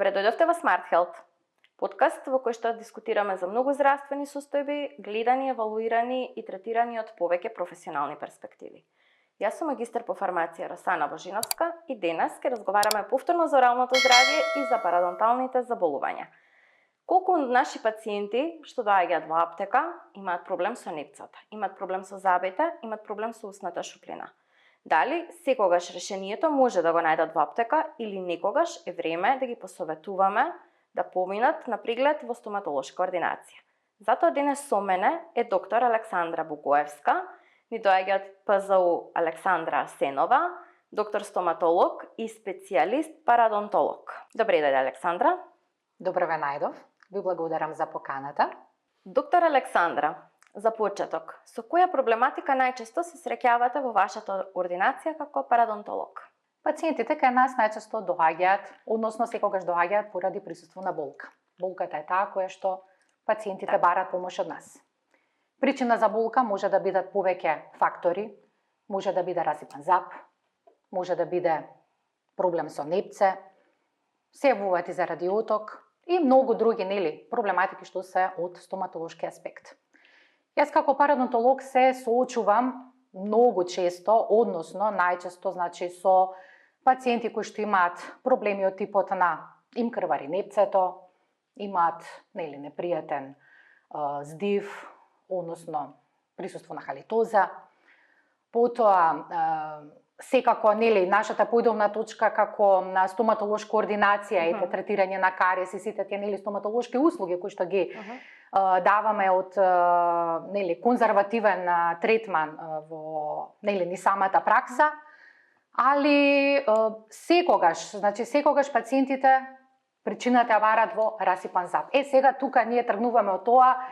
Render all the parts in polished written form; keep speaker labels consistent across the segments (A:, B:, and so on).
A: Добре дојдовте во Smart Health, подкаст во кој што дискутираме за многу здравствени состојби, гледани, евалуирани и третирани од повеќе професионални перспективи. Јас сум магистар по фармација Росана Божиновска и денес ќе разговараме повторно за оралното здравје и за парадонталните заболувања. Колку наши пациенти што доаѓаат во аптека имаат проблем со непцата, имаат проблем со зъбите, имаат проблем со устната шуплина. Дали секогаш решението може да го најдат во аптека или некогаш е време да ги посоветуваме да поминат на преглед во стоматолошка ординација. Затоа денес со мене е доктор Александра Бугоевска, ни доаѓа од ПЗУ Александра Асенова, доктор стоматолог и специјалист парадонтолог. Добре дојде, Александра.
B: Добро ве најдов. Ви благодарам за поканата.
A: Доктор Александра, за почеток, со која проблематика најчесто се среќавате во вашата ординација како парадонтолог?
B: Пациентите кај нас најчесто доаѓаат, односно секогаш доаѓаат поради присуство на болка. Болката е таа која што пациентите бараат помош од нас. Причина за болка може да бидат повеќе фактори, може да биде расипан зап, може да биде проблем со непце, се јавуваат и заради оток и многу други проблематики што се од стоматолошки аспект. Јас како парадонтолог се соочувам многу често, односно најчесто со пациенти кои што имаат проблеми од типот на им крвари непцето, имаат непријатен здив, односно присуство на халитоза. Потоа секако нашата поидовна точка како на стоматолошка ординација е третирање на кариес и сите тие стоматолошки услуги кои што ги даваме од конзервативен третман во ни самата пракса, али секогаш пациентите причината ја бараат во расипан зап. Сега тука ние тргнуваме од тоа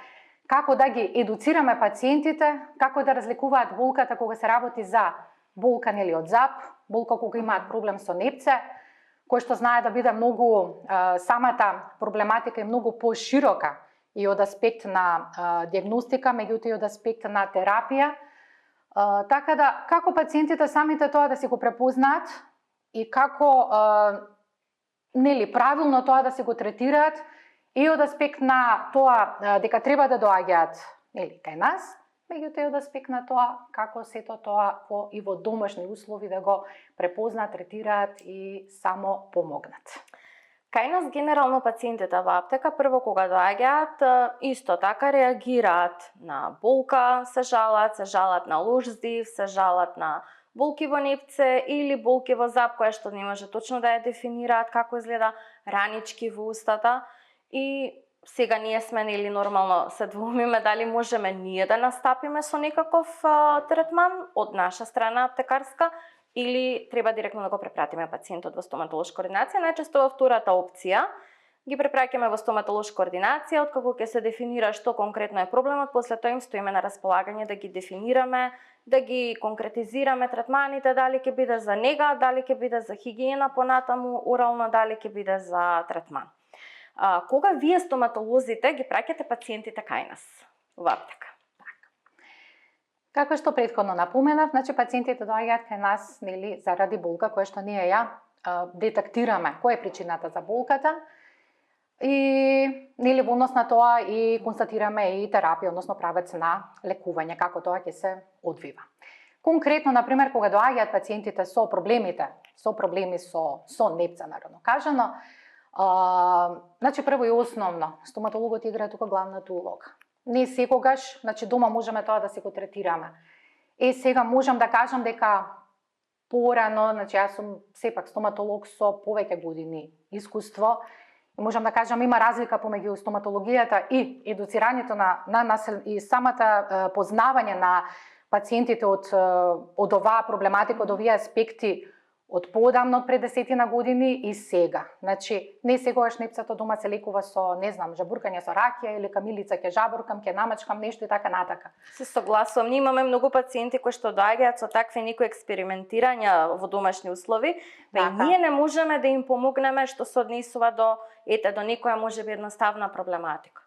B: како да ги едуцираме пациентите, како да разликуваат болката кога се работи за болка од зап, болка кога имаат проблем со непце, кој што знае да биде многу, самата проблематика е многу поширока и од аспект на диагностика, меѓутоа и од аспект на терапија. Така да, како пациентите самите тоа да си го препознаат и како правилно тоа да си го третираат и од аспект на тоа дека треба да доаѓаат кај нас, меѓутоа и од аспект на тоа како сето тоа и во домашни услови да го препознаат, третираат и само помогнат.
A: Кај нас генерално пациентите во аптека прво кога доаѓаат исто така реагираат на болка, се жалат на лош здив, се жалат на болки во непце или болки во зап која што не може точно да ја дефинираат како изгледа, ранички во устата и сега ние сме нормално се двоумиме дали можеме ние да настапиме со некаков третман од наша страна аптекарска или треба директно да го препратиме пациентот во стоматолошка ординација. Најчесто во втората опција ги препраќаме во стоматолошка ординација, откако ќе се дефинира што конкретно е проблемот, после тоа им стоиме на располагање да ги дефинираме, да ги конкретизираме третманите, дали ќе биде за нега, дали ќе биде за хигиена понатаму, орална, дали ќе биде за третман. Кога вие стоматолозите ги праќате пациентите кај нас во аптека?
B: Како што претходно напоменав, пациентите доаѓаат кај нас заради болка која што ние ја детектираме која е причината за болката и во однос на тоа и констатираме и терапија, односно правец на лекување, како тоа ќе се одвива. Конкретно, например, кога доаѓаат пациентите со проблеми со непца, народно кажано, прво и основно, стоматологот играе тука главната улога. Не секогаш, дома можеме тоа да се го третираме. Сега можам да кажам дека порано, јас сум сепак стоматолог со повеќе години искуство, и можам да кажам има разлика помеѓу стоматологијата и едуцирањето и самата познавање на пациентите од оваа проблематика, од овие аспекти од поодамно, од пред 10 години и сега. Не секогаш непцето дома се лекува со, жабуркање со ракија или камилица ќе жабуркам, ќе намачкам нешто и така натака.
A: Се согласувам, ние имаме многу пациенти кои што доаѓаат со такви некои експериментирања во домашни услови, и ние не можеме да им помогнеме што се однесува до некоја можеби едноставна проблематика.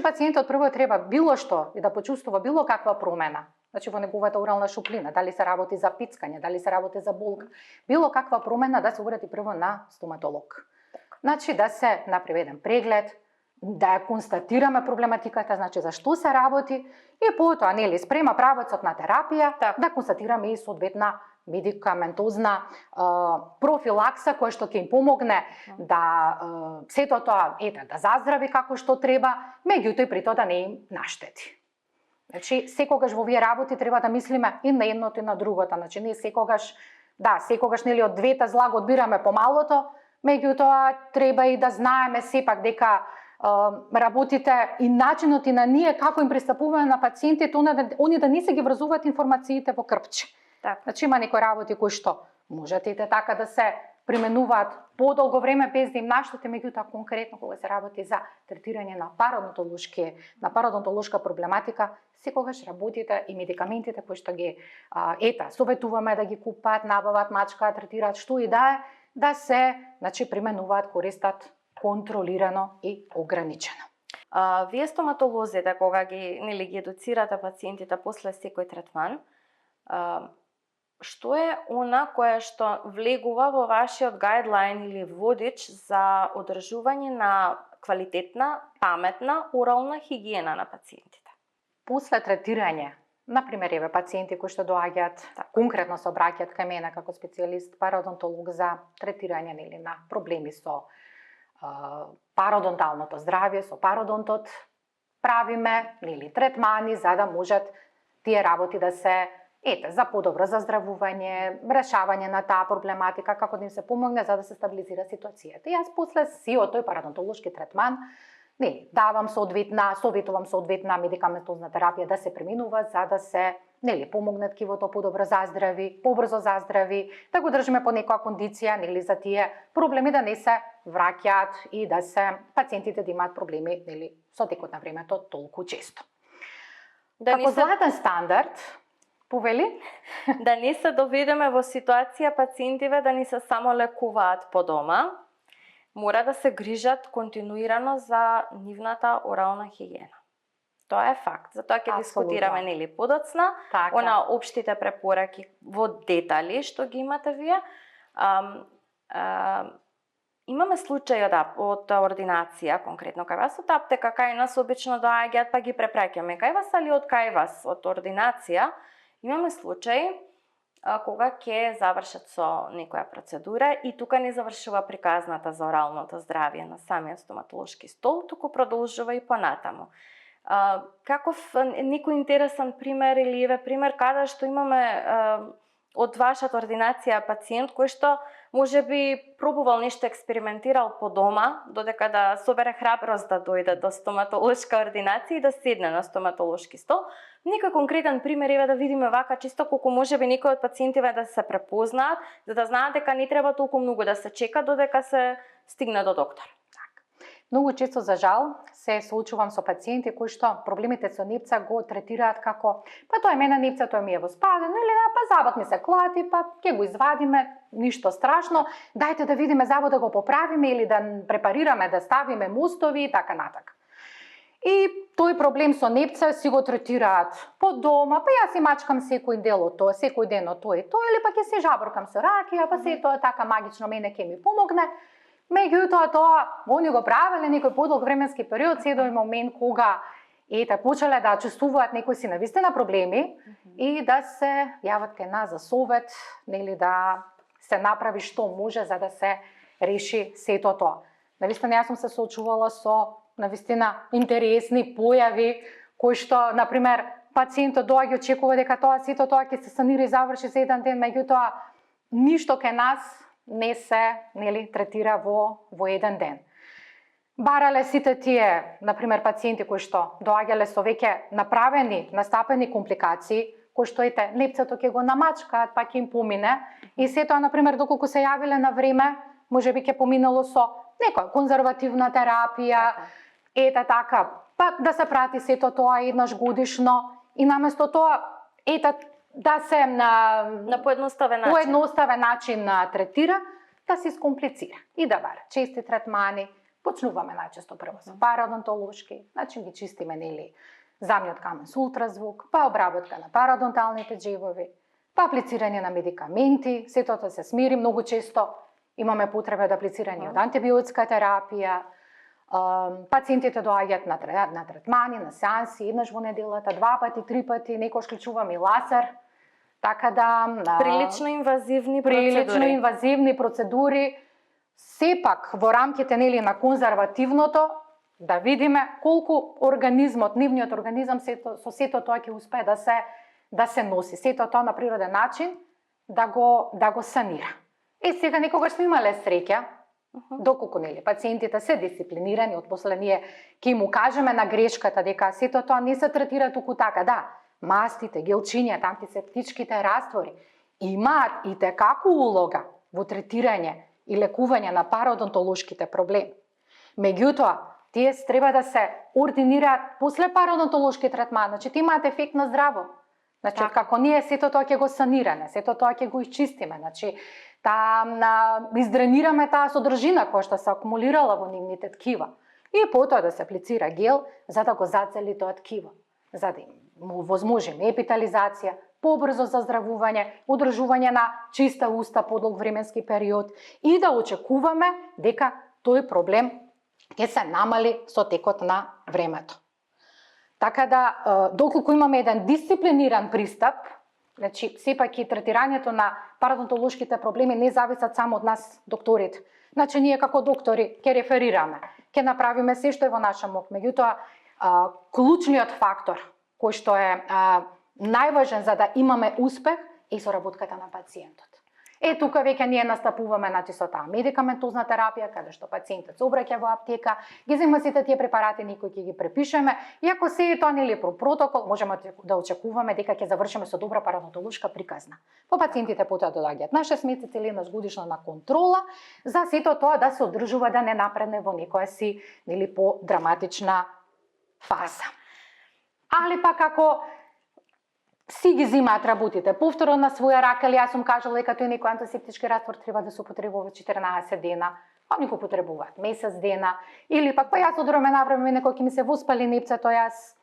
B: Пациентот прво треба било што и да почувствува било каква промена. Во неговата орална шуплина, дали се работи за пицкање, дали се работи за болка, било каква промена да се обрати прво на стоматолог. Значи да се направи еден преглед, да ја констатираме проблематиката, значи за што се работи и потоа нели спрема правецот на терапија, да констатираме и соодветна медикаментозна профилакса која што ќе им помогне да сето тоа да заздрави како што треба, меѓутоа и при тоа да не им наштети. Значи секогаш во овие работи треба да мислиме и на едното и на другото, значи не секогаш нели од двете зла го одбираме помалото, меѓутоа треба и да знаеме сепак дека работите и начинот и на ние како им пристапуваме на пациентите, они да не се ги врзуваат информациите во крпче. Значи има некои работи кои што можете и така да се применуваат подолго време без да им наштете, меѓутоа конкретно кога се работи за третирање на пародонтолошка проблематика, секогаш работите и медикаментите кои што ги советуваме да ги купат, набават, мачкаат, третираат, што и да се применуваат, користат контролирано и ограничено.
A: Вие стоматолозите кога ги едуцирате пациентите после секој третман, што е она кое што влегува во вашиот гайдлайн или водич за одржување на квалитетна, паметна орална хигиена на пациентите?
B: После третирање, например, пациенти кои што доаѓаат, конкретно се обраќаат кај мене како специјалист пародонтолог за третирање на проблеми со пародонталното здравје, со пародонтот, правиме третмани за да можат тие работи да се за подобро заздравување, решавање на таа проблематика, како да им се помогне за да се стабилизира ситуацијата. И јас после сиот тој пародонтолошки третман, советувам соодветна медикаментозна терапија да се преминува за да се помогне ткивото подобро заздрави, побрзо заздрави, да го држиме по некоја кондиција, за тие проблеми да не се враќаат и да се пациентите да имаат проблеми со текот на времето толку често. Како златен стандард, повели?
A: Да не се доведеме во ситуација пациентиве да ни се само лекуваат по дома, мора да се грижат континуирано за нивната орална хигиена. Тоа е факт. Затоа ќе дискутираме подоцна, она општите препораки во детали што ги имате вие. Имаме случаи од ординација, конкретно кај вас од аптека, кај нас обично доаѓаат па ги препраќаме кај вас, али од кај вас од ординација имаме случаи кога ќе завршат со некоја процедура и тука не завршува приказната за оралното здравје на самиот стоматолошки стол, туку продолжува и понатаму. Каков некој интересен пример или еве пример каде што имаме од вашата ординација пациент кој што можеби пробувал нешто, експериментирал по дома, додека да собере храброст да дојде до стоматолошка ординација и да седне на стоматолошки стол. Некој конкретен пример еве да видиме вака чисто колку можеби некој од пациентиве да се препознаат, за да знаат дека не треба толку многу да се чека додека се стигне до доктор.
B: Многу често, за жал, се соочувам со пациенти кои што проблемите со нипца го третираат како па тоа е мене нипца, тоа ми е воспалено или па забот ми се клати, па ќе го извадиме, ништо страшно, дајте да видиме забот да го поправиме или да препарираме, да ставиме мостови и така натака. И тој проблем со непца си го третираат по дома, па јас си мачкам секој ден од тоа, секој ден од тоа и тоа, или па ќе се жабркам со ракија, па се тоа така магично мене ќе ми помогне. Меѓутоа тоа, они го правеле некој подолг временски период, се до момент кога почеле да чувствуваат некои си навистина проблеми и да се јават кај нас за совет, да се направи што може за да се реши сето тоа. Навистина јас сум се соочувала со навистина интересни појави кои што, например, пациентот доаѓа очекува дека тоа сето тоа ќе се санира и заврши за еден ден, меѓутоа ништо кај нас не се третира во еден ден. Барале сите тие, например, пациенти кои што доаѓале со веќе направени, настапени компликации, кои што непцето ќе го намачкаат, па ќе им помине, и се тоа, например, доколку се јавиле на време, можеби ќе поминало со некоја конзервативна терапија, така, па да се прати сето тоа еднаш годишно и наместо тоа, да се на поедноставен начин третира, да се искомплицира и да бара чести третмани. Почнуваме најчесто прво со пародонтолошки, значи ги чистиме замниот камен со ултразвук, па обработка на пародонталните џебови, па аплицирање на медикаменти, сето тоа се смири многу често. имаме потреба од аплицирање од антибиотска терапија, пациентите доаѓаат на третмани, на сеанси, еднаш во неделата, 2 пати, 3 пати, некојаш клучуваме и лазер, така да...
A: Прилично инвазивни
B: процедури. Сепак во рамките на конзервативното, да видиме колку организмот, нивниот организам со сето тоа ќе успее да се носи, сето тоа на природен начин да го санира. Сега некогаш сме имале среќа, доколку пациентите се дисциплинирани, отпосле ние ќе му кажеме на грешката дека сето тоа не се третира туку така, да, мастите, гелчињата, антисептичките раствори имаат и текаку улога во третирање и лекување на пародонтолошките проблеми. Меѓутоа, тие треба да се ординираат после пародонтолошки третман, значи ти имаат ефект на здраво. Значи, како ние сето тоа ќе го санираме, сето тоа ќе го исчистиме, значи, издренираме таа содржина која што се акумулирала во нивните ткива. И потоа да се аплицира гел за да го зацели тоа ткиво, за да му возможиме епитализација, побрзо заздравување, одржување на чиста уста подолг временски период и да очекуваме дека тој проблем ќе се намали со текот на времето. Така да, доколку имаме еден дисциплиниран пристап, значи сепак и третирањето на пародонтолошките проблеми не зависат само од нас, докторите. Значи ние како доктори ќе реферираме, ќе направиме се што е во наша мок. Меѓутоа, клучниот фактор кој што е најважен за да имаме успех е соработката на пациентот. Тука веќе ние настапуваме со таа медикаментозна терапија, каде што пациентот се обраќа во аптека, ги зема сите тие препарати, некои ќе ги препишеме, и ако се е тоа нели по протокол, можеме да очекуваме дека ќе завршиме со добра пародонтолошка приказна. По пациентите потоа доаѓаат на 6 месеци или еднаш годишно на контрола, за сето тоа да се одржува да не напредне во некоја си нели по драматична фаза. Али пак ако си ги зимаат работите повторно на своја рака, или јас сум кажала дека тој некој антисептички раствор треба да се употребува 14 дена, а некои потребуваат месец дена, или пак па јас од време на време некој ќе ми се воспали непцето, јас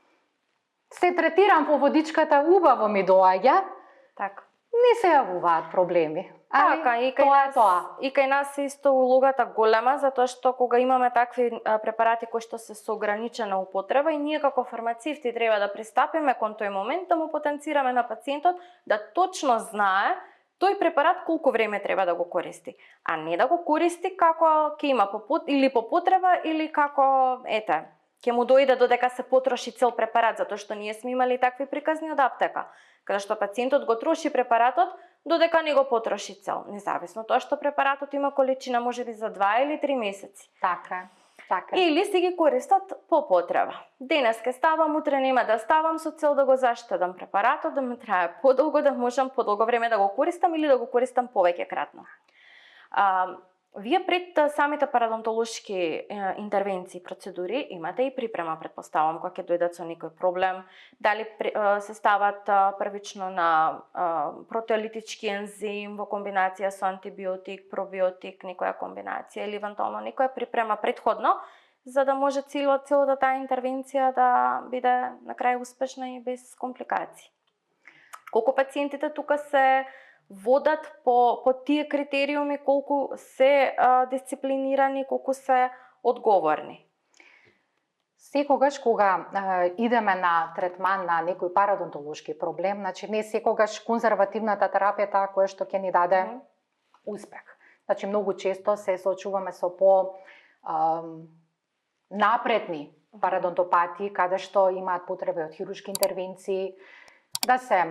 B: се третирам по водичката, убаво ми доаѓа, така. Не се јавуваат проблеми.
A: Така, и кај нас е исто улогата голема, затоа што кога имаме такви препарати кои што се со ограничена употреба, и ние како фармацевти треба да пристапиме кон тој момент да му потенцираме на пациентот да точно знае тој препарат колку време треба да го користи, а не да го користи како ќе има или по потреба или како ќе му дојде додека се потроши цел препарат, затоа што ние сме имали такви приказни од аптека, каде што пациентот го троши препаратот додека не го потроши цел, независно тоа што препаратот има количина можеби за 2 или 3 месеци.
B: Така.
A: Или си ги користат по потреба. Денес ке ставам, утре нема да ставам со цел да го заштедам препаратот, да ми трае подолго, да можам подолго време да го користам или да го користам повеќе кратно. Вие пред самите пародонтолошки интервенции, процедури, имате и припрема, предпоставам, кога ќе дојдат со некој проблем, дали се стават првично на протеолитички ензим во комбинација со антибиотик, пробиотик, некоја комбинација или евентуално некоја припрема предходно, за да може целата таа интервенција да биде на крај успешна и без компликации. Колку пациентите тука се водат по тие критериуми, колку се дисциплинирани, колку се одговорни?
B: Секогаш кога идеме на третман на некој пародонтолошки проблем, значи не секогаш конзервативната терапија таа која што ќе ни даде успех. Значи многу често се соочуваме со напредни пародонтопати, каде што имаат потреба од хируршки интервенции, да се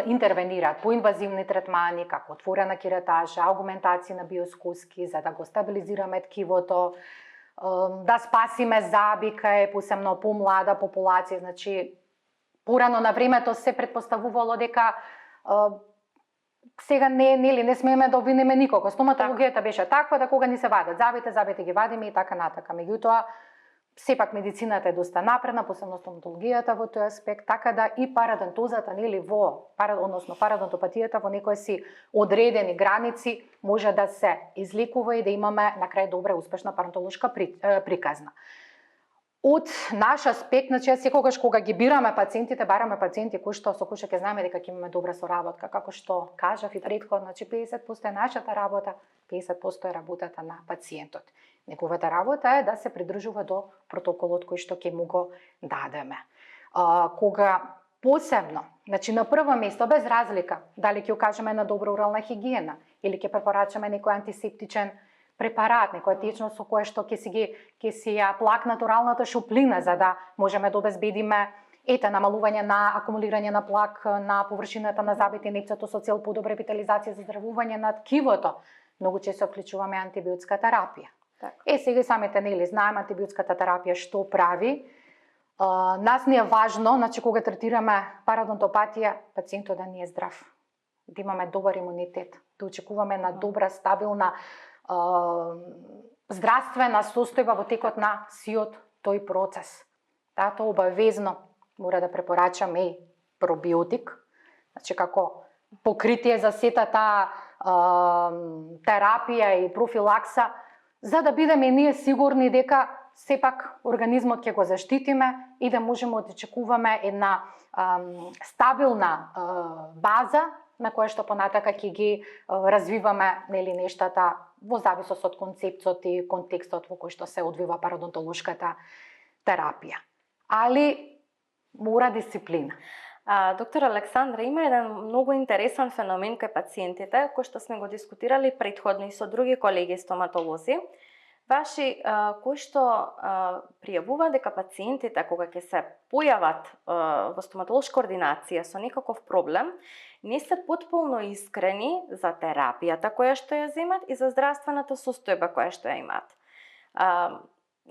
B: интервенираат по инвазивни третмани, како отворена кератажа, аугментација на биоскоски, за да го стабилизираме ткивото, да спасиме заби кај посебно помлада популација, значи порано на времето се предпоставувало дека сега не смееме да обвинеме никого. Стоматологијата беше таква да кога ни се вадат забите ги вадиме и така натака. Меѓутоа, сепак медицината е доста напредна, посебно стоматологијата во тој аспект, така да и пародонтозата, односно пародонтопатијата во некои си одредени граници може да се излекува и да имаме на крај добра успешна пародонтолошка приказна. Од наш аспект, значи секогаш кога ги бираме пациентите, бараме пациенти кои што со кои ќе знаеме дека ќе имаме добра соработка, како што кажав и претходно, значи 50% е нашата работа, 50% е работата на пациентот. Неговата работа е да се придржува до протоколот кој што ќе му го дадеме. Кога посебно, значи на прво место, без разлика, дали ќе укажеме на добра орална хигиена или ќе препорачаме некој антисептичен препарат, некоја течност со кое што ќе си ја плакнат оралната шуплина, за да можеме да обезбедиме намалување на акумулирање на плак на површината на забите и непцето со цел подобра ревитализација за здравување на ткивото. Многу често вклучуваме антибиотска терапија. Сега самите знаеме антибиотската терапија што прави. Нас ни е важно, значи кога третираме парадонтопатија, пациентот да ни е здрав, да имаме добар имунитет, да очекуваме на добра, стабилна здравствена состојба во текот на сиот тој процес. Тоа обавезно мора да препорачаме и пробиотик, значи како покритие за сета таа терапија и профилакса, за да бидеме ние сигурни дека сепак организмот ќе го заштитиме и да можеме да очекуваме една стабилна база на која што понатака ќе ги развиваме нештата во зависност од концептот и контекстот во кој што се одвива пародонтолошката терапија. Али мора дисциплина.
A: Доктор Александра, има еден многу интересен феномен кај пациентите, кој што сме го дискутирали претходно и со други колеги стоматолози, ваши кои што пријавува дека пациентите кога ќе се појават во стоматолошка ординација со некаков проблем, не се потполно искрени за терапијата која што ја земат и за здравствената состојба која што ја имаат.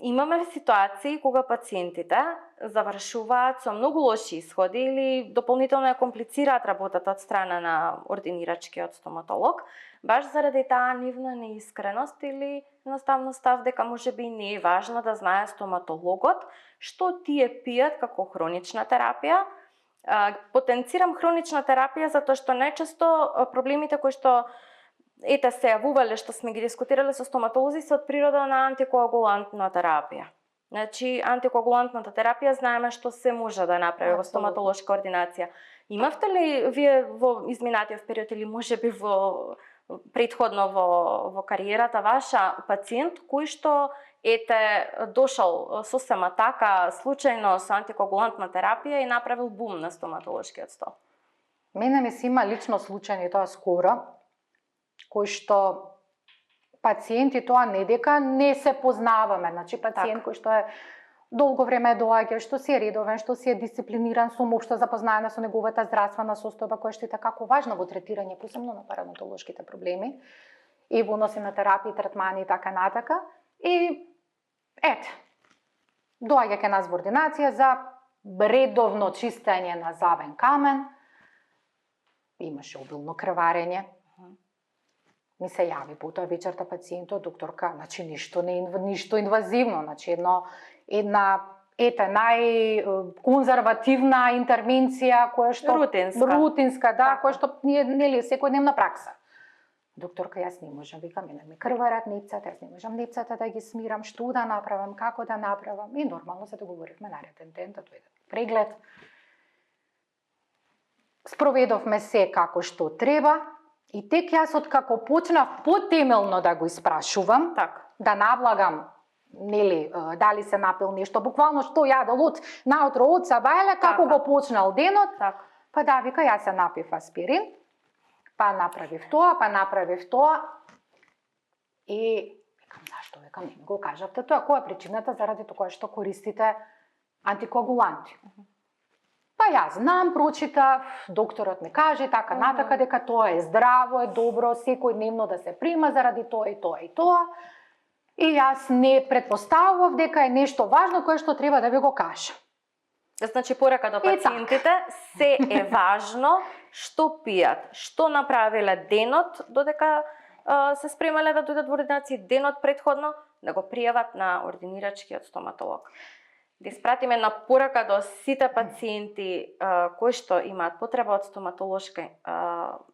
A: Имаме ситуации кога пациентите завршуваат со многу лоши исходи или дополнително ја комплицираат работата од страна на ординирачкиот стоматолог, баш заради таа нивна неискреност или едноставно став дека можеби не е важно да знае стоматологот што тие пијат како хронична терапија. Потенцирам хронична терапија затоа што најчесто проблемите кои што се јавувале, што сме ги дискутирале со стоматолози, се од природа на антикоагулантна терапија. Значи, антикоагулантната терапија знаеме што се може да направи во стоматолошка ординација. Имавте ли вие во изминатиот период или можеби во претходно во кариерата ваша пациент кој што дошол сосема така случајно со антикоагулантна терапија и направил бум на стоматолошкиот стол?
B: Мене ми се има лично случај и тоа скоро, кој што пациенти тоа не дека не се познаваме, значи пациент кој што е долго време доаѓа, што си е редовен, што си е дисциплиниран, сум општо запознаена со неговата здравствена состојба која што е како важна во третирање посебно на парадонтолошките проблеми и во односи на терапија, третмани и така натака. И доаѓа кај нас во ординација за редовно чистење на забен камен, имаше обилно крварење. Ми се јави потоа вечерта пациентот, докторка, значи ништо инвазивно, значи една најконзервативна интервенција која што рутинска, која што нели секојдневна пракса. Докторка, јас не можам, викам, ми крварат непцата, јас не можам непцата да ги смирам, што да направам, како да направам. И нормално се договоривме нареден ден да дојде преглед. Спроведовме се како што треба. И тек јас откако почнав потемелно да го испрашувам, да навлагам, дали се напил нешто, буквално што јадел од наутро од сабајле, како го почнал денот, па да, вика, јас се напив аспирин, па направив тоа, и викам, зашто, викам, не го кажавте тоа, која е причината заради тоа што користите антикоагуланти? Па јас знам, прочитав, докторот ми каже така натака дека тоа е здраво, е добро, секојдневно да се прима заради тоа и тоа и тоа. И јас не предпоставував дека е нешто важно кое што треба да ви го кажам.
A: Значи порака до пациентите се е важно што пијат, што направиле денот додека се спремале да дојдат во ординација, денот претходно да го пријават на ординирачкиот стоматолог. Да испратиме на порака до сите пациенти кои што имаат потреба од стоматолошка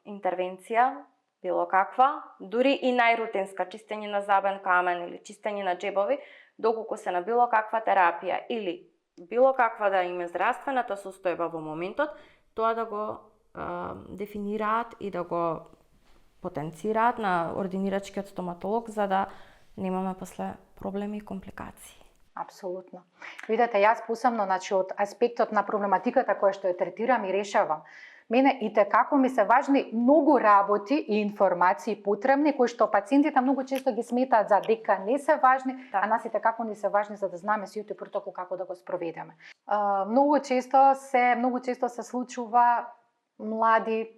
A: интервенција, било каква, дури и најрутинска, чистење на забен камен или чистење на џебови, доколку се на било каква терапија или било каква да им е здравствената состојба во моментот, тоа да го дефинираат и да го потенцираат на ординирачкиот стоматолог за да немаме после проблеми и компликации.
B: Апсолутно. Видете, јас посебно, значи, од аспектот на проблематиката која што ја третирам и решавам, мене и како ми се важни многу работи и информации потребни кои што пациентите многу често ги сметаат за дека не се важни, а нас и како ни се важни за да знаеме сиот протокол како да го спроведеме. Многу често се случува млади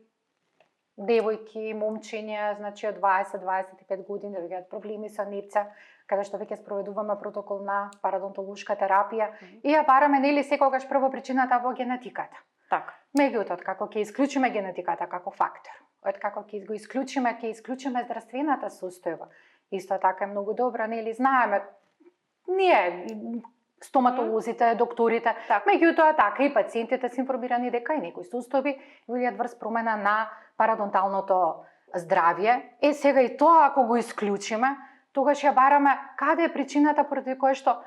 B: девојки, момчиња, значи од 20-25 години да доаѓаат проблеми со непца, каде што веќе спроведуваме протокол на парадонтолошка терапија и ја бараме нели секогаш прво причината во генетиката.
A: Така.
B: Меѓутоа, како ќе исклучиме генетиката како фактор, како ќе го исклучиме, ќе исклучиме здравствената состојба. Исто така е многу добро, нели знаеме, ние стоматолозите, докторите, меѓутоа така и пациентите се информирани дека и некои состојби видат врз промена на парадонталното здравје. Сега и тоа ако го исклучиме, тогаш ја бараме каде е причината поради која што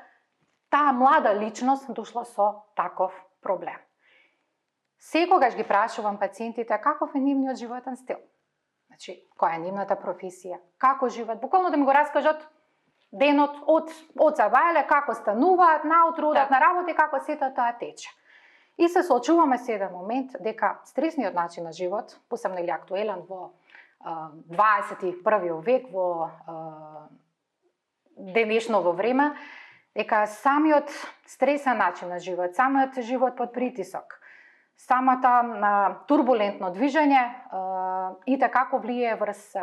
B: таа млада личност дошла со таков проблем. Секогаш ги прашувам пациентите каков е нивниот животен стил. Значи, која е нивната професија, како живеат, буквално да ми го раскажат денот од завајале, како стануваат, наутро одат на работа и како сето тоа тече. И се соочуваме се еден момент дека стресниот начин на живот, посебно или актуелен во 21 век, во денешново време, дека самиот стресен начин на живот, самиот живот под притисок, самата турбулентно движење и како влие врз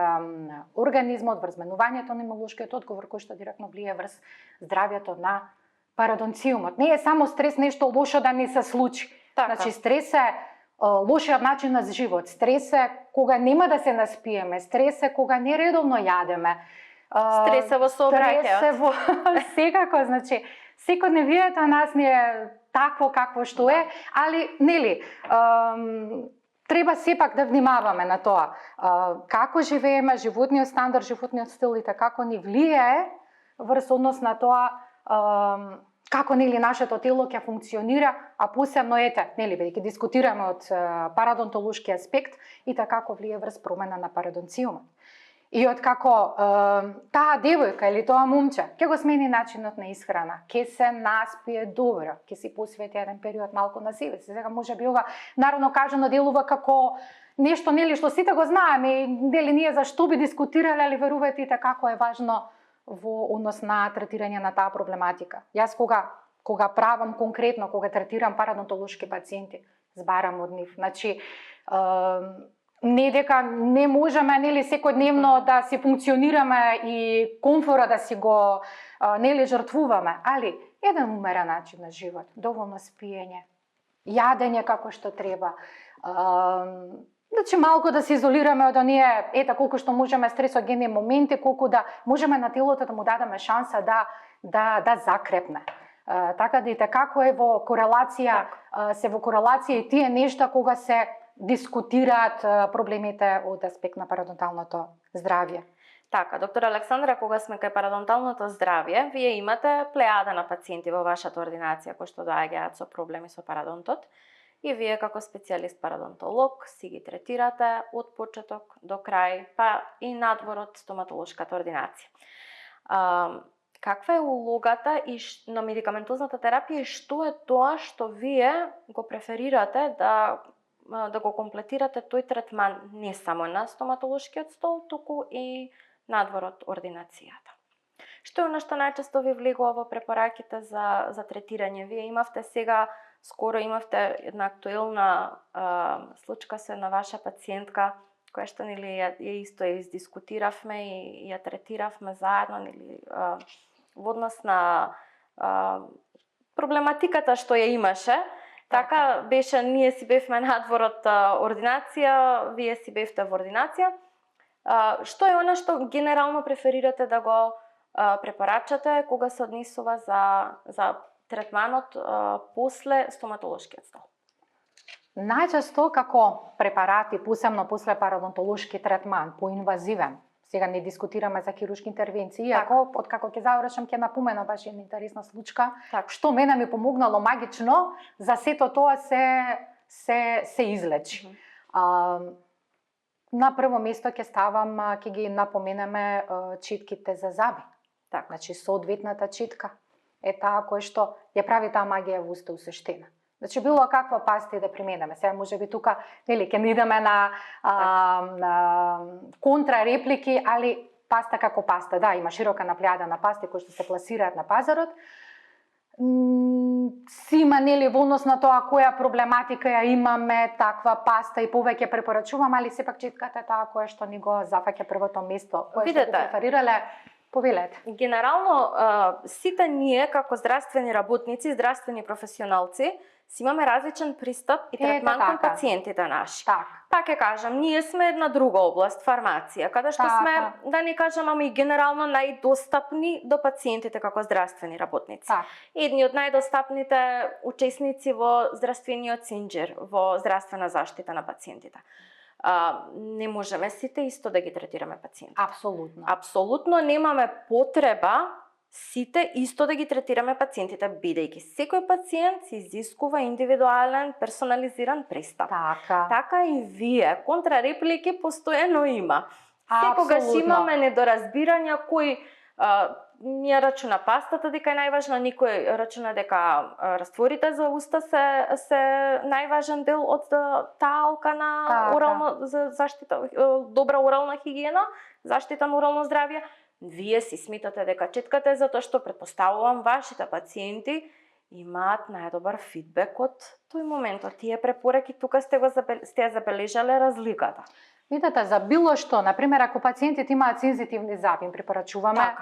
B: организмот, врз менувањето на имунолошкиот одговор кој што директно влие врз здравјето на парадонциумот. Не е само стрес нешто лошо да ни се случи.
A: Така.
B: Значи стрес е лошиот начин на живот, стрес е кога нема да се наспиеме, стрес е кога нередовно јадеме.
A: Стрес е во сообраќајот.
B: Стрес е во секако, значи секојдневието нас не е такво какво што е, али нели треба сепак да внимаваме на тоа како живееме, животниот стандард, животниот стил и како ни влијае врз однос на тоа како нели нашето тело ќе функционира, а посебно нели бидејќи дискутираме од парадонтолошки аспект и како влијае врз промена на парадонциумот. И од како таа девојка или тоа момче ќе го смени начинот на исхрана, ќе се наспие добро, ќе си посвети еден период малку на себе си. Сега може би ова народно кажано делува како нешто нели што сите го знаеме, дели ние зашто би дискутирале, али верувајте како е важно во однос на третирање на таа проблематика. Јас кога правам конкретно, кога третирам парадонтолошки пациенти, збарам од нив. Значи не дека не можеме нели секојдневно да си функционираме и комфора да си го нели жртвуваме, али еден умерен начин на живот, доволно спиење, јадење како што треба, значи малку да се изолираме од оние колку што можеме стресогенни моменти, колку да можеме на телото да му дадеме шанса да закрепне. Така да и како е во корелација, се во корелација и тие нешта кога се дискутираат проблемите од аспект на парадонталното здравје.
A: Така, доктор Александра, кога сме кај парадонталното здравје, вие имате плејада на пациенти во вашата ординација кои што доаѓаат со проблеми со парадонтот и вие како специјалист парадонтолог си ги третирате од почеток до крај, па и надвор од стоматолошката ординација. Каква е улогата на медикаментозната терапија и што е тоа што вие го преферирате да го комплетирате тој третман не само на стоматолошкиот стол, туку и надвор од ординацијата? Што е она што најчесто ви влегува во препораките за третирање? Вие имавте сега, скоро имавте една актуелна случка со една ваша пациентка, која што нели ја исто ја издискутиравме и ја третиравме заедно, нели во однос на проблематиката што ја имаше. Така беше, ние си бевме надвор од ординација, вие си бевте во ординација. Што е она што генерално преферирате да го препорачате кога се однесува за третманот после стоматолошкиот стол?
B: Најчесто како препарати, посебно после парадонтолошки третман, поинвазивен, Сега не дискутираме за хируршки интервенции, иако откако ќе завршам ќе напомена баш една интересна случка, што мене ми помогнало магично за сето тоа се излечи. На прво место ќе ги напоменеме читките за заби. Значи соодветната читка е таа која што ја прави таа магија во уста усуштена. Значи било каква паста да применеме. Сега можеби тука ќе не идеме на контрареплики, али паста како паста, да, има широка наплејада на пасти кои што се пласираат на пазарот. Си има во однос на тоа која проблематика ја имаме таква паста и повеќе препорачувам, али сепак читката е таа која што ни го зафаќа првото место. Која што го преферирале, повелете.
A: Генерално, сите ние како здравствени работници, здравствени професионалци, си имаме различен пристап и третман кон пациентите наши. Пак ќе кажам, ние сме една друга област, фармација, каде што сме, да не кажам, ама и генерално најдостапни до пациентите како здравствени работници. Едни од најдостапните учесници во здравствениот синџир, во здравствена заштита на пациентите. Не можеме сите исто да ги третираме пациентите.
B: Апсолутно.
A: Апсолутно немаме потреба сите исто да ги третираме пациентите, бидејќи секој пациент се изискува индивидуален, персонализиран пристап. Така и вие. Контрареплики постојано има. Секогаш имаме недоразбирања кој ние рачуна пастата дека е најважна, никој рачуна дека растворите за уста се најважен дел од таа алка на орално за заштита, добра орална хигиена, заштита на орално здравје. Вие си смитате дека читкате затоа што претпоставувам вашите пациенти имаат најдобар фидбек од тој момент, од тие препораки, тука сте ја забележале разликата.
B: Видете, за било што, например, ако пациентите имаат сензитивни заби, им препорачуваме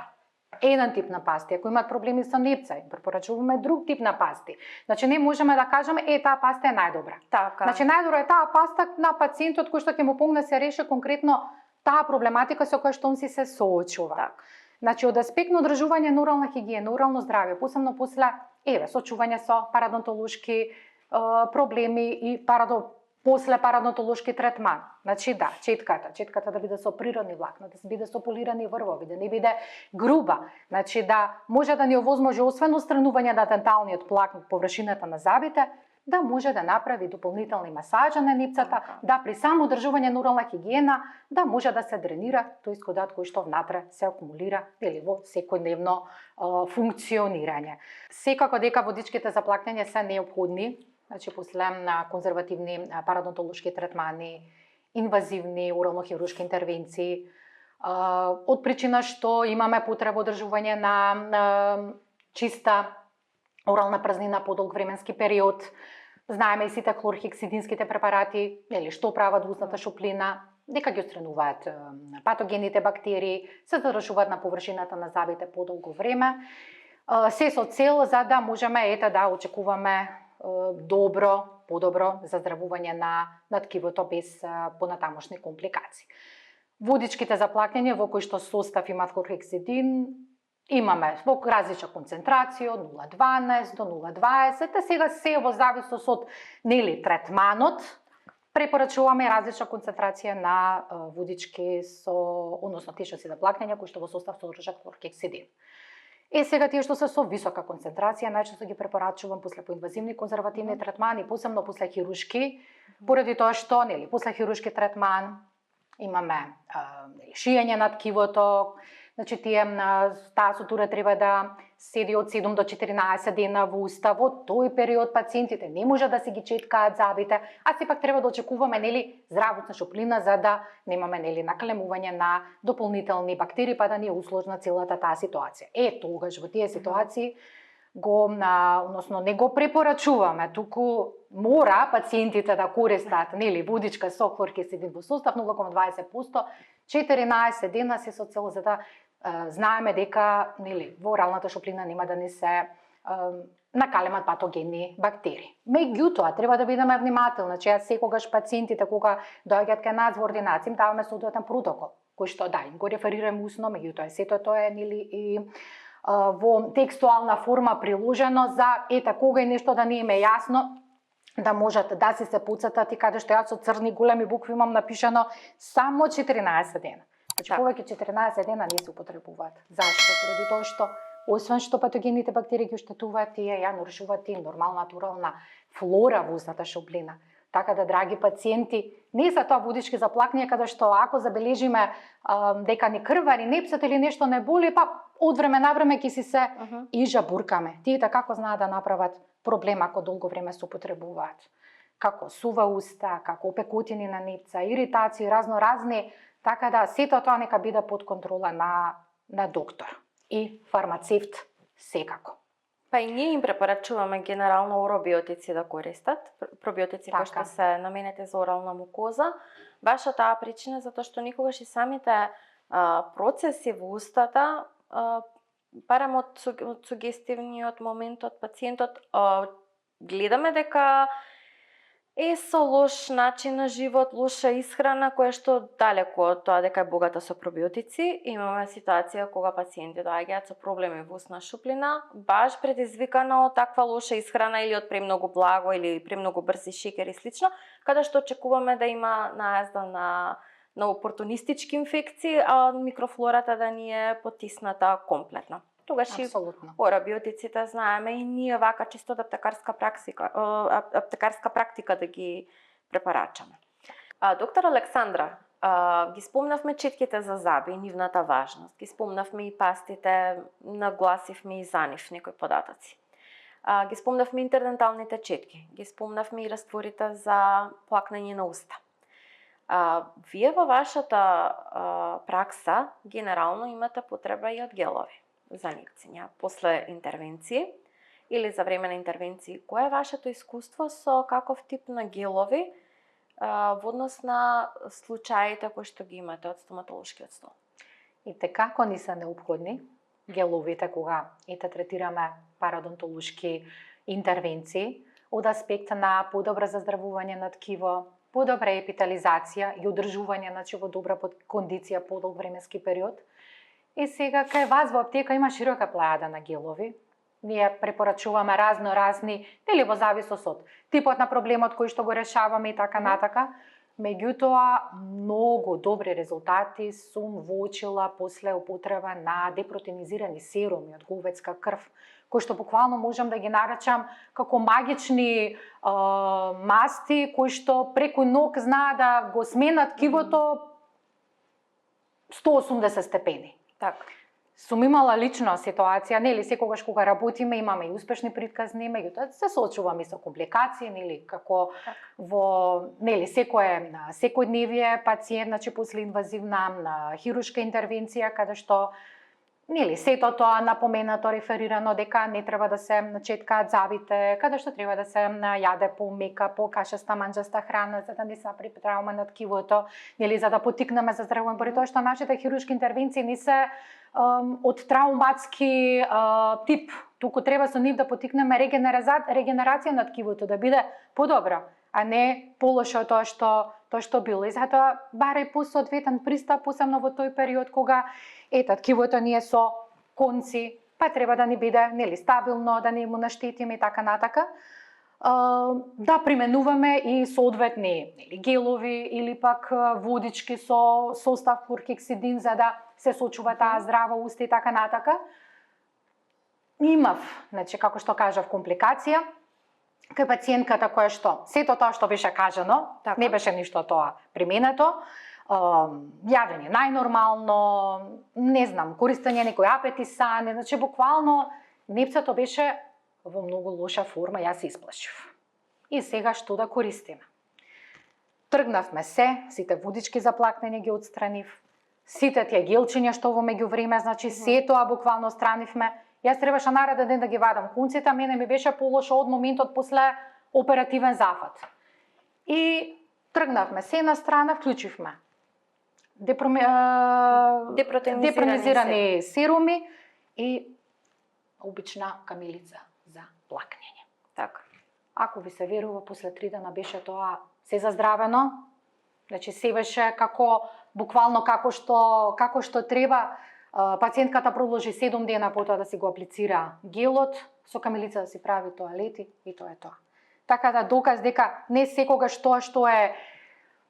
B: еден тип на пасти, ако имаат проблеми со непца, им препорачуваме друг тип на пасти. Значи не можеме да кажеме таа паста е најдобра. Значи најдобра е таа паста на пациентот кој што ќе му помогне се реши конкретно таа проблематика со која што он си се соочува. Значи од аспект на одржување на орална хигиена, орално здравје, посебно после сочување со парадонтолошки проблеми и после парадонтолошки третман. Значи да, читката да биде со природни влакна, да биде со полирани врвови, да не биде груба. Значи да може да ни овозможи освен отстранување на денталниот плак од површината на забите, да може да направи дополнителни масажа на нипцата, да при само одржување на орална хигиена, да може да се дренира тој скодат кој што внатре се акумулира или во секојдневно функционирање. Секако дека водичките за плакнење се неопходни, значи после на конзервативни парадонтолошки третмани, инвазивни орално-хируршки интервенции, од причина што имаме потреба одржување на чиста орална празнина подолг временски период. Знаеме и сите хлорхексидинските препарати, што прават во устната шуплина, дека ги отстрануваат патогените бактерии, се задржуваат на површината на забите подолго време, се со цел за да можеме да очекуваме подобро заздравување на ткивото без понатамошни компликации. Водичките за плакнење во кои што состав имаат хлорхексидин имаме во различна концентрација од 0,12 до 0,20, сега се во зависност од третманот препорачуваме различна концентрација на водички односно тие што се за плакнење кои што во состав содржат хлорхексидин. Сега тие што се со висока концентрација најчесто ги препорачувам после поинвазивни конзервативни третмани, посебно после хируршки, поради тоа што после хируршки третман имаме шиење на ткивото. Значи таа сутура треба да седи од 7 до 14 дена во уста. Во тој период пациентите не може да си ги четкаат забите, а сепак треба да очекуваме здравотна шуплина за да немаме наклемување на дополнителни бактерии, па да ни е усложна целата таа ситуација. Тогаш во тие ситуации односно не го препорачуваме, туку мора пациентите да користат водичка со хлорхексидин во состав 0,20%, 14 дена се со цел за да знаеме дека во оралната шуплина нема да не се накалемат патогенни бактерии. Меѓутоа, треба да бидеме внимателни, че секогаш пациентите кога доаѓаат кај нас во ординација им даваме соодветен протокол, кој што им го реферираме усно, меѓутоа сето тоа е и во текстуална форма приложено за кога нешто да не им е јасно, да можат да се подсетат и каде што јас со црни големи букви имам напишано само 14 дена. Значи
A: Така.
B: повеќе 14 дена не се употребуваат. Зашто? Поради тоа што освен што патогените бактерии ги оштетуваат, тие ја нарушуваат и нормална натурална флора во устната шоплина. Така да, драги пациенти, не за тоа водички заплакнија, каде што ако забележиме дека не крвари, непсат или нешто не боли, па од време на време ќе си се и жабуркаме. Тие како знаат да направат проблем ако долго време се употребуваат. Како сува уста, како опекотини на непца, иритации, разни, така да сето тоа нека биде под контрола на доктор и фармацевт секако.
A: Па и ние им препорачуваме генерално оробиотици да користат, пробиотици кои што се наменети за орална мукоза, баш од таа причина затоа што никогаш и самите процеси во устата, барем од сугестивниот момент од пациентот, гледаме дека е со лош начин на живот, лоша исхрана, која што далеку од тоа дека е богата со пробиотици. Имаме ситуација кога пациенти доаѓаат со проблеми во устна шуплина, баш предизвикана од таква лоша исхрана или од премногу благо или премногу брзи шекер и слично, каде што очекуваме да има најазда на опортунистички инфекции, а микрофлората да ни е потисната комплетно. Тогаш и оробиотиците знаеме и ние вака чисто аптекарска практика да ги препарачаме. Доктор Александра, ги спомнавме четките за заби и нивната важност. Ги спомнавме и пастите, нагласивме и за нив некои податоци. Ги спомнавме интерденталните четки, ги спомнавме и растворите за плакнење на уста. Вие во вашата пракса генерално имате потреба и од гелови за нивцења после интервенции или за време на интервенции. Кое е вашето искуство со каков тип на гелови во однос на случаите кои што ги имате од стоматолошкиот стол?
B: И како ни се неопходни геловите кога третираме пародонтолошки интервенции од аспект на подобра заздравување на ткиво, подобра епитализација и одржување во добра кондиција подолг временски период. И сега кај вас во аптека има широка плејада на гелови. Ние препорачуваме разни, дали во зависност од типот на проблемот кој што го решаваме и така натака. Меѓутоа, многу добри резултати сум воочила после употреба на депротеинизирани серуми од говедска крв, кои што буквално можам да ги наречам како магични масти кои што преку ног знаат да го сменат ткивото 180 степени.
A: Така.
B: Сум имала лично ситуација, нели секогаш кога работиме имаме и успешни притказни, меѓутоа се соочуваме со компликации, нели како во нели секојдневие пациент, значи после инвазивна хируршка интервенција каде што нели сето тоа напоменато, реферирано дека не треба да се четкаат забите, каде што треба да се јаде помека, покашаста, манџаста храна за да не се направи травма на ткивото, нели за да потикнеме за здравување, поради тоа што нашите хируршки интервенции не се од трауматски тип, туку треба со нив да потикнеме регенерација на ткивото, да биде подобро, а не полошо тоа што било. И затоа барај посоодветен пристап, посебно во тој период кога ткивото ни е со конци, па треба да ни биде нели стабилно, да не му наштетиме и така натака. Да применуваме и соодветни гелови или пак водички со состав клорхексидин за да се сочува таа здрава уста и така натака. Имав, значи како што кажав, компликација кај пациентката која што сето тоа што беше кажано, така, не беше ништо тоа применето. Јадење најнормално, не знам, користење некој апетисан, значи буквално непцето беше во многу лоша форма, јас се исплашив. И сега што да користиме? Тргнавме сите водички за плакнење ги отстранив, сите тие гелчиња што во меѓувреме, значи се тоа буквално странивме. Јас требаше нареден ден да ги вадам кунците, мене ми беше полошо од моментот после оперативен зафат. И тргнавме се на страна, вклучивме депротеинизирани серуми и обична камилица за плакнење.
A: Така.
B: Ако ви се верува, после 3 дена беше тоа се заздравено, значи се беше буквално како што треба. Пациентката продолжи 7 дена потоа да си го аплицира гелот, со камилица да си прави тоалети и тоа е тоа. Така да доказ дека не секогаш тоа што е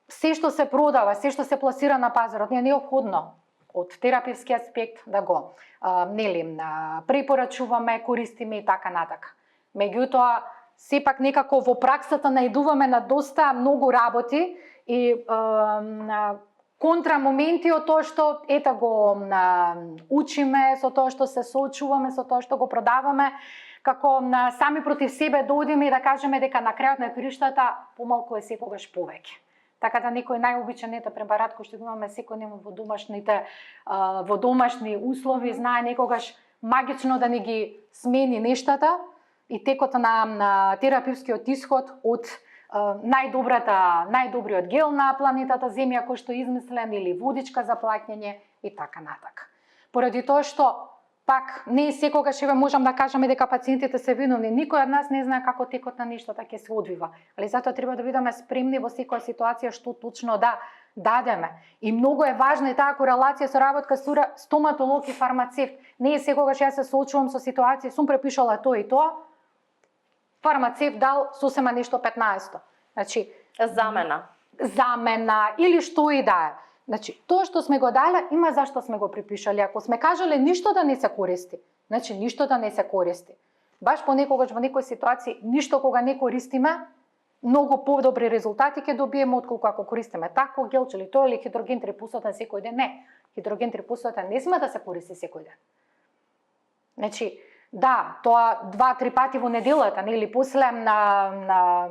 B: се што се продава, се што се пласира на пазарот, не е неопходно од терапевски аспект да го препорачуваме, користиме и така натака. Меѓутоа, сепак некако во праксата наидуваме на доста многу работи и контрамоменти од тоа што го учиме, со тоа што се соочуваме, со тоа што го продаваме, како сами против себе да одиме и да кажеме дека на крајот на криштата помалку е секогаш повеќе. Така да некој најобичен препарат кој што го имаме секојдневно во домашни услови, знае некогаш магично да ни ги смени нештата и текот на терапевскиот исход од најдобриот гел на планетата Земја кој што е измислен или водичка за плаќање и така натака. Поради тоа што пак не секогаш можам да кажеме дека пациентите се виновни, никој од нас не знае како текот на нештата ќе се одвива, али затоа треба да бидеме спремни во секоја ситуација што точно да дадеме. И многу е важна и таа корелација со работка со стоматолог и фармацевт. Не е секогаш јас се соочувам со ситуација, сум препишала тоа и тоа, фармацевт дал сосема нешто 15. Значи, замена или што и да е. Значи, тоа што сме го дали, има зашто сме го припишали. Ако сме кажале ништо да не се користи, значи ништо да не се користи. Баш понекогаш во некои ситуации, ништо кога не користиме, многу подобри резултати ќе добиеме отколку ако користиме тако гелче или тоа или хидроген трипусатен секој ден. Не, хидроген трипусатен не сме да се користи секој ден. Значи, да, тоа 2-3 пати во неделата, или после на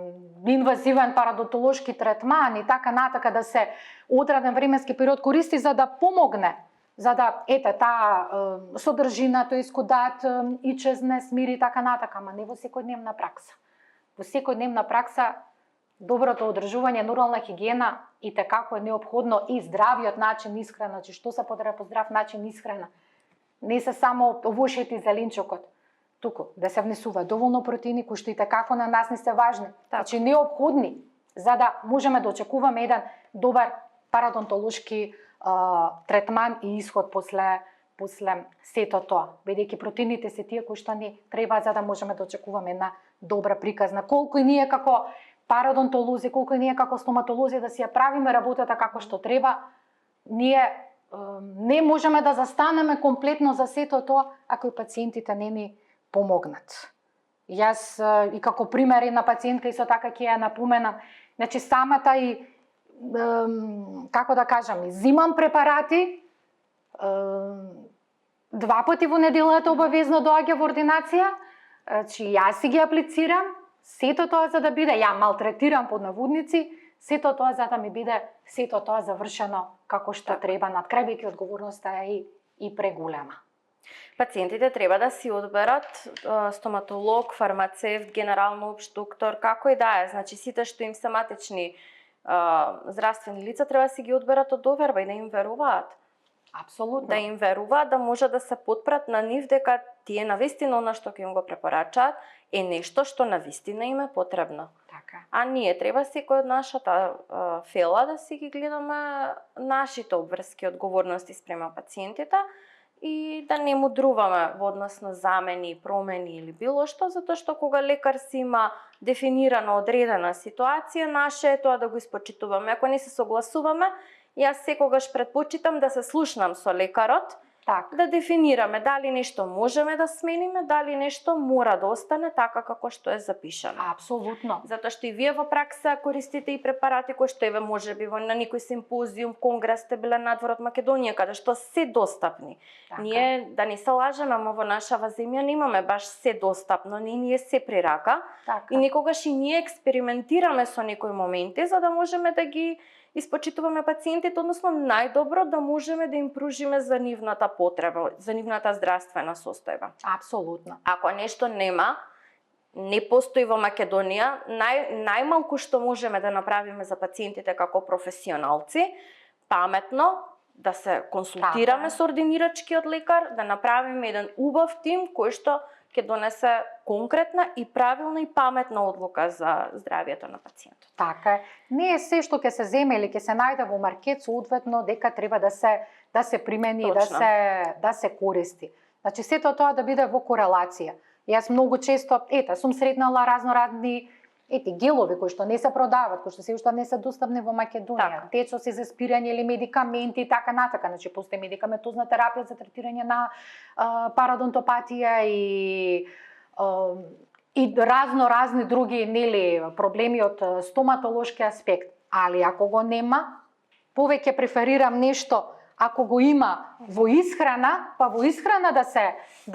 B: инвазивен парадонтолошки третман и така натака да се одреден временски период користи за да помогне, за да таа содржина, тој искудат, ичезне, смири и така натака, ама не во секојдневна пракса. Во секојдневна пракса доброто одржување, нормална хигиена и како е неопходно и здравиот начин исхрана, значи што се подразбира по здрав начин исхрана. Не се само овошјето и зеленчокот, туку да се внесува доволно протеини кои што и како на нас не се важни, значи неопходни за да можеме да очекуваме еден добар парадонтолошки третман и исход после сето тоа, бидејќи протеините се тие кои што ни треба за да можеме да очекуваме една добра приказна. Колку и ние како парадонтолози, колку и ние како стоматолози да си ја правиме работата како што треба, ние не можеме да застанеме комплетно за сето тоа ако и пациентите не ни помогнат. Јас и како пример една пациентка исто така ќе ја напоменам, значи самата и како да кажам, зимам препарати 2 пати во неделата обавезно доаѓа во ординација, значи јас си ги аплицирам, сето тоа за да биде, ја малтретирам под наводници, сето тоа за да ми биде сето тоа завршено како што треба, надкрај одговорноста е и преголема.
A: Пациентите треба да си одберат стоматолог, фармацевт, генерално општ доктор, како и да е, значи сите што им се матични здравствени лица треба да си ги одберат од доверба и да им веруваат.
B: Апсолутно.
A: Да им веруваат, да може да се потпрат на нив дека тие навистина она што ќе им го препорачаат е нешто што навистина им е потребно.
B: Така.
A: А ние треба секој од нашата фела да си ги гледаме нашите обврски и одговорности спрема пациентите и да не мудруваме во однос на замени, промени или било што, затоа што кога лекар си има дефинирано одредена ситуација, наше е тоа да го испочитуваме. Ако не се согласуваме, јас секогаш предпочитам да се слушнам со лекарот, да дефинираме дали нешто можеме да смениме, дали нешто мора да остане така како што е запишано.
B: Апсолутно.
A: Затоа што и вие во пракса користите и препарати кои што еве можеби на некој симпозиум, конгрес сте биле надвор од Македонија, каде што се достапни.
B: Така.
A: Ние да не се лажеме, ама во нашава земја немаме баш се достапно, не е се при рака.
B: Така.
A: И некогаш и ние експериментираме со некои моменти за да можеме да ги испочитуваме пациентите, односно најдобро да можеме да им пружиме за нивната потреба, за нивната здравствена состојба.
B: Апсолутно.
A: Ако нешто не постои во Македонија, најмалку што можеме да направиме за пациентите како професионалци, паметно да се консултираме со ординирачкиот лекар, да направиме еден убав тим кој што ќе донесе конкретна и правилна и паметна одлука за здравието на пациентот.
B: Така е. Не е се што ќе се земе или ќе се најде во маркет соодветно дека треба да се примени и да се користи. Значи сето тоа да биде во корелација. Јас многу често сум сретнала разноразни ети гелови кои што не се продаваат, кои што се уште не се достапни во Македонија,
A: Така.
B: течности за спирање или медикаменти и така натака, значи постои медикаментозна терапија за третирање на парадонтопатија и разни други проблеми од стоматолошки аспект. Али ако го нема, повеќе преферирам нешто ако го има во исхрана, па во исхрана да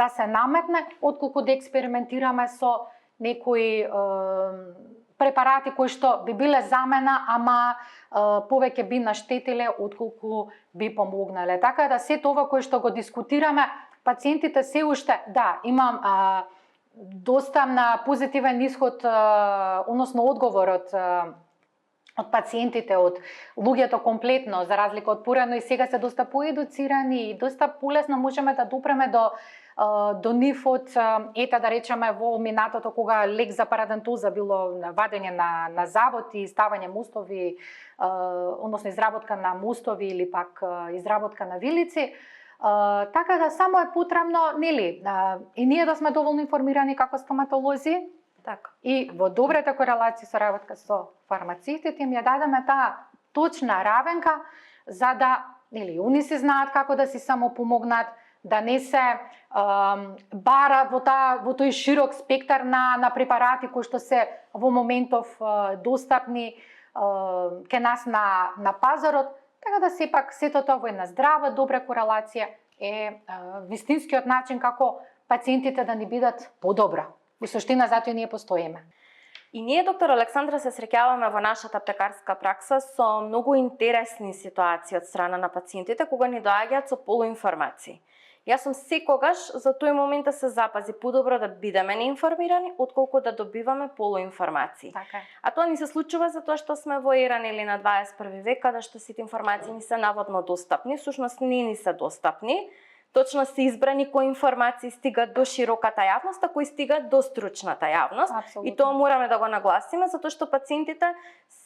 B: се наметне, отколку да експериментираме со некои препарати кои што би биле замена, ама повеќе би наштетиле отколку би помогнале. Така да сето ова кое што го дискутираме, пациентите се уште, да, имам доста на позитивен исход, односно одговор од пациентите, од луѓето комплетно, за разлика од порано, и сега се доста поедуцирани и доста полесно можеме да допреме до нив од, да речеме, во минатото кога лек за парадонтоза било вадење на завод и ставање мостови, односно изработка на мостови или пак изработка на вилици. Така да само е потребно, и ние да сме доволно информирани како стоматолози,
A: Така.
B: и во добрата корелација со работка со фармацевтите им ја дадеме таа точна равенка, за да, они се знаат како да си само помогнат, да не се бара во тој широк спектар на препарати кои што се во моментов достапни ке нас на пазарот, така да сепак сето тоа во една здрава, добра корелација е вистинскиот начин како пациентите да ни бидат подобра. Во суштина затоа ние постоиме.
A: И ние, доктор Александра, се среќаваме во нашата аптекарска пракса со многу интересни ситуации од страна на пациентите кога ни доаѓаат со полуинформации. Јас сум секогаш за тој момент да се запази подобро да бидеме неинформирани, отколку да добиваме полуинформации.
B: Така е.
A: А тоа ни се случува затоа што сме во еран или на 21 век, каде што сите информации ни се наводно достапни, всушност не ни се достапни. Точно се избрани кои информации стигат до широката јавност, а кои стигат до стручната јавност.
B: Апсолутно.
A: И тоа мораме да го нагласиме, затоа што пациентите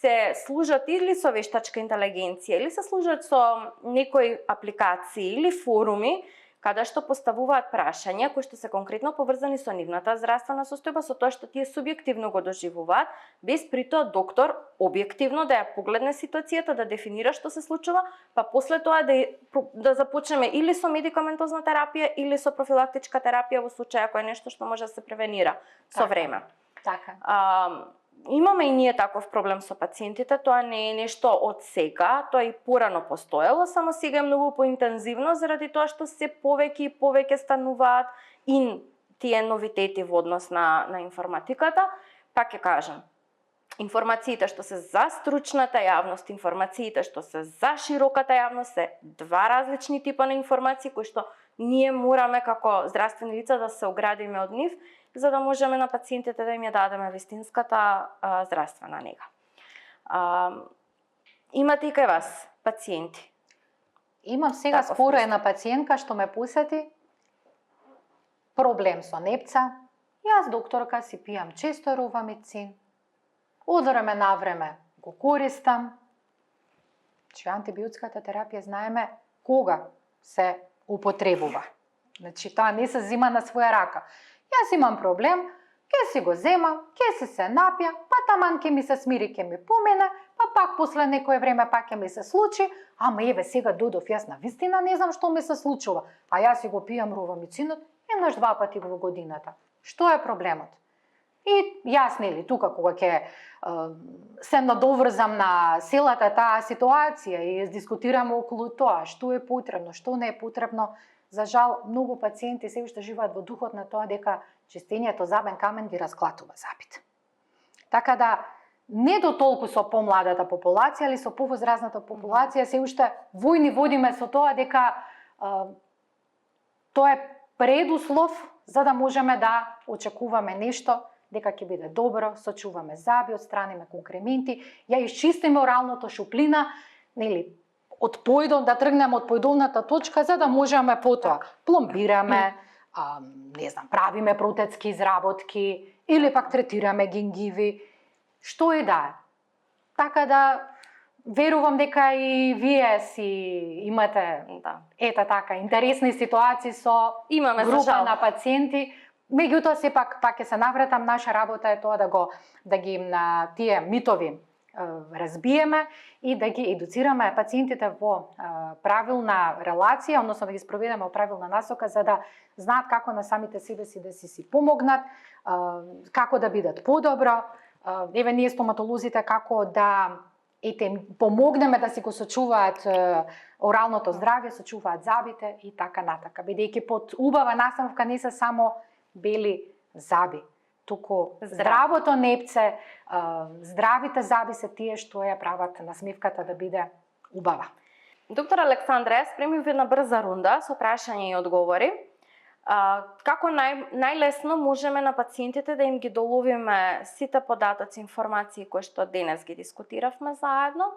A: се служат или со вештачка интелигенција, или се служат со некои апликации или форуми, каде што поставуваат прашања кои што се конкретно поврзани со нивната здравствена состојба, со тоа што тие субјективно го доживуваат, без при тоа доктор објективно да ја погледне ситуацијата, да дефинира што се случува, па после тоа да започнеме или со медикаментозна терапија или со профилактичка терапија во случај ако е нешто што може да се превенира со време.
B: Така.
A: Имаме и ние таков проблем со пациентите, тоа не е нешто од сега, тоа и порано постоело, само сега е многу поинтензивно заради тоа што се повеќе и повеќе стануваат и тие новитети во однос на информатиката. Пак ќе кажам, информациите што се за стручната јавност, информациите што се за широката јавност се два различни типа на информации кои што ние мораме како здравствени лица да се оградиме од нив, за да можеме на пациентите да им ја дадеме вистинската здравствена нега. Имате и кај вас пациенти?
B: Имам сега
A: Таков
B: скоро една пациентка што ме посети, проблем со непца. Јас, докторка, си пијам често ровамицин, од време на време го користам. Че антибиотската терапија знаеме кога се употребува. Значи, тоа не се зема на своја рака. Јас имам проблем, ќе си го земам, ќе се напија, па таман ќе ми се смири, ќе ми помине, па пак после некое време пак ќе ми се случи, ама еве сега додов јас на вистина не знам што ми се случува, а јас си го пијам ровамицинот еднаш 2 пати во годината. Што е проблемот? И јас, тука кога ќе се надоврзам на целата таа ситуација и дискутираме околу тоа, што е потребно, што не е потребно, за жал, многу пациенти се уште живеат во духот на тоа дека чистењето забен камен ги разклатува забите. Така да, не до толку со помладата популација, али со повозрасната популација се уште војни водиме со тоа дека тоа е предуслов за да можеме да очекуваме нешто, дека ќе биде добро, сочуваме заби, отстраниме конкременти, ја исчистиме оралната шуплина, од појдон, да тргнеме од појдовната точка, за да можеме потоа пломбираме, правиме протетски изработки, или пак третираме гингиви, што и да е. Така да, верувам дека и вие си имате така интересни ситуации со група на пациенти, Меѓутоа сепак пак ќе се навратам, наша работа е тоа да ги на тие митови разбиеме и да ги едуцираме пациентите во правилна релација, односно да ги спроведеме во правилна насока за да знаат како на самите себе си да си помогнат, како да бидат подобро. Еве ние стоматолозите како да им помогнеме да си го сочуваат оралното здравје, сочуваат забите и така натака. Бидејќи под убава наставка не се само бели заби, туку здравото непце, здравите заби се тие што ја прават насмевката да биде убава.
A: Доктор Александра, спремив една брза рунда со прашања и одговори. Како најлесно можеме на пациентите да им ги доловиме сите податоци, информации кои што денес ги дискутиравме заедно,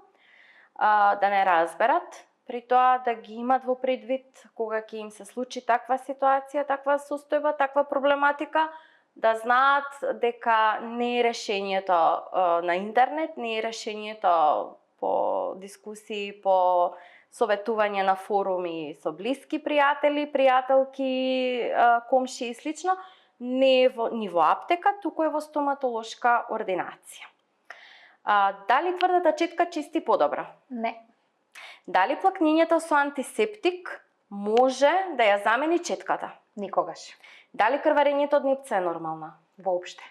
A: да не разберат, при тоа да ги имат во предвид кога ќе им се случи таква ситуација, таква состојба, таква проблематика, да знаат дека не е решението на интернет, не е решението по дискусии, по советување на форуми со блиски пријатели, пријателки, комши и слично, не е ни во аптека, туку е во стоматолошка ординација. Дали тврдата четка чисти подобро?
B: Не.
A: Дали плакнењето со антисептик може да ја замени четката?
B: Никогаш.
A: Дали крварењето од непца е нормално?
B: Воопште.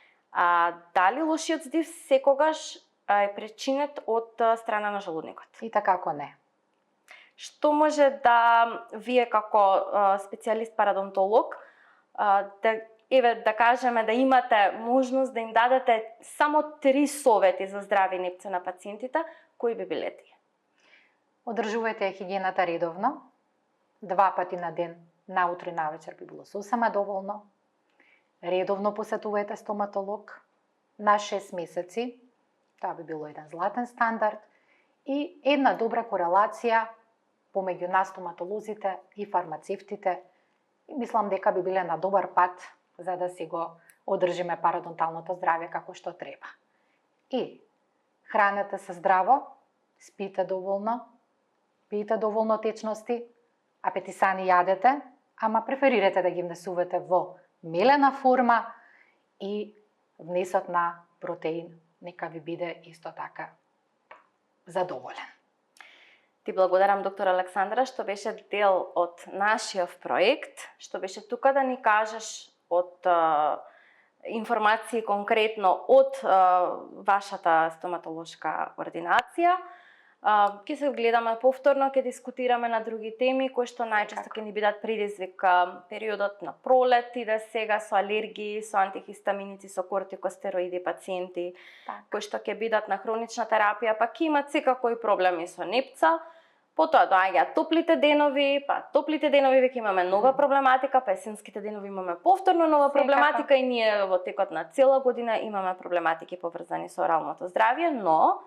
A: Дали лошиот здив секогаш е причинет од страна на желудникот?
B: И така не.
A: Што може да вие како специјалист парадонтолог да кажеме да имате можност да им дадете само 3 совети за здрави непце на пациентите, кои би биле тие?
B: Одржувајте хигиената редовно, 2 пати на ден, наутро и навечер би било сосема доволно. Редовно посетувајте стоматолог на 6 месеци, тоа би било еден златен стандард и една добра корелација помеѓу нас стоматолозите и фармацевтите. Мислам дека би биле на добар пат за да си го одржиме парадонталното здравје како што треба. И хранете се здраво, спите доволно, пиете доволно течности, апетисани јадете, ама преферирате да ги внесувате во мелена форма и внесот на протеин нека ви биде исто така задоволен.
A: Ти благодарам, доктор Александра, што беше дел од нашиот проект, што беше тука да ни кажеш од информации конкретно од вашата стоматолошка ординација. Ќе се гледаме повторно, ќе дискутираме на други теми кои што најчесто ќе ни бидат предизвик периодот на пролет и да сега со алергии, со антихистаминици, со кортикостероиди пациенти кои што ќе бидат на хронична терапија, па ќе имат секако проблеми со непца. Потоа доаѓаат топлите денови, топлите денови веќе имаме нова проблематика, па есенските денови имаме повторно нова проблематика и ние во текот на цела година имаме проблематики поврзани со оралното здравје, но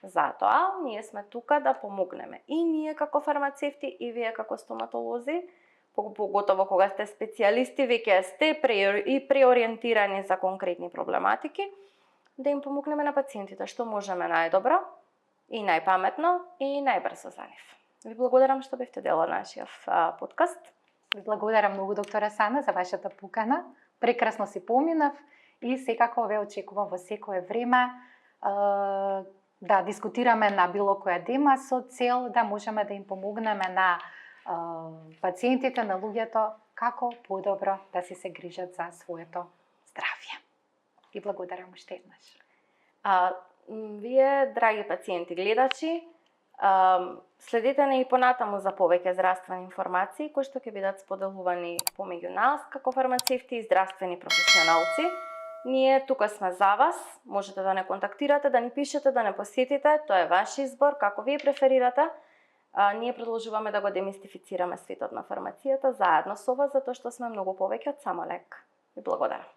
A: затоа ние сме тука да помогнеме. И ние како фармацевти и вие како стоматолози, поготово кога сте специјалисти, веќе сте преориентирани за конкретни проблематики, да им помогнеме на пациентите што можеме најдобро и најпаметно и најбрзо за нив. Ви благодарам што бевте дел од нашиот подкаст.
B: Ви благодарам многу, доктора Сана, за вашата покана. Прекрасно си поминав и секако ве очекувам во секое време да дискутираме на било која тема со цел да можеме да им помогнеме на пациентите, на луѓето, како подобро да се грижат за своето здравје. И благодарам уште еднаш.
A: Вие, драги пациенти, гледачи, следете не и понатаму за повеќе здравствени информации кои што ќе бидат споделувани помеѓу нас како фармацевти и здравствени професионалци. Ние тука сме за вас, можете да не контактирате, да ни пишете, да не посетите, тоа е ваш избор, како вие преферирате. Ние продолжуваме да го демистифицираме светот на фармацијата заедно со вас, затоа што сме многу повеќе од само лек. Ви благодарам.